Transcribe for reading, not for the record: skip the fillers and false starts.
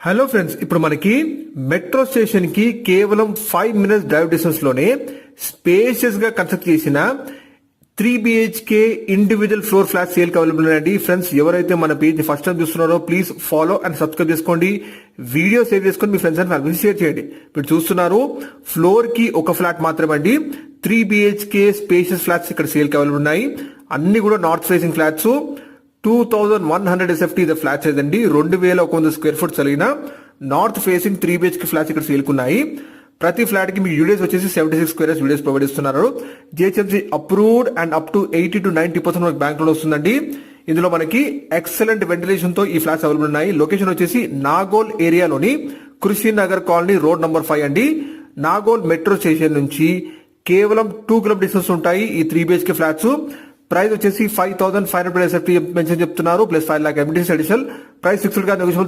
Hello friends, ఇప్పుడు మనకి metro station కి కేవలం 5 మినిట్స్ డ్రైవ్ డిస్టెన్స్ లోనే స్పేషియస్ గా కన్స్ట్రక్ట్ చేసిన 3 BHK individual floor flat sale available ఉన్నాయండి. ఫ్రెండ్స్, ఎవరైతే మన పేజ్ ని ఫస్ట్ టైం చూస్తున్నారో ప్లీజ్ ఫాలో అండ్ సబ్స్క్రైబ్ చేసుకోండి. వీడియో సేవ్ చేసుకొని మీ ఫ్రెండ్స్ అండ్ ఫ్యామిలీ షేర్ చేయండి. మీరు చూస్తున్నారు ఫ్లోర్ కి ఒక ఫ్లాట్ మాత్రమే అండి. 3 BHK స్పేషియస్ ఫ్లాట్స్ ఇక్కడ సేల్ అవైలబుల్ ఉన్నాయి. అన్ని కూడా north facing flats. 2100 SFT the flat size అండి. 2100 స్క్వేర్ ఫుట్ కలిగిన నార్త్ ఫేసింగ్ 3 BHK ఫ్లాట్స్ ఇక్కడ సేల్కున్నాయి. ప్రతి ఫ్లాట్ కి మీకు యూడిఎస్ వచ్చేసి 76 స్క్వేర్స్ యూడిఎస్ ప్రొవైడ్ ఇస్తున్నారు. GHMC approved and up to 80 to 90% మనకి బ్యాంక్ లోన్ వస్తుందండి. ఇందులో మనకి ఎక్సలెంట్ వెంటిలేషన్ తో ఈ ఫ్లాట్స్ అవైలబుల్ ఉన్నాయి. లొకేషన్ వచ్చేసి నాగోల్ ఏరియాలోని కృషి నగర్ కాలనీ రోడ్ నంబర్ 5 అండి. నాగోల్ మెట్రో స్టేషన్ నుంచి కేవలం 2 కిలోమీటర్ డిస్టెన్స్ ఉంటాయి ఈ 3 BHK ఫ్లాట్స్. ప్రైస్ వచ్చేసి 5500 SFT మెన్షన్ చెప్తున్నారు. Plus 5 lakh admission additional price fixed గా నెగోషియబుల్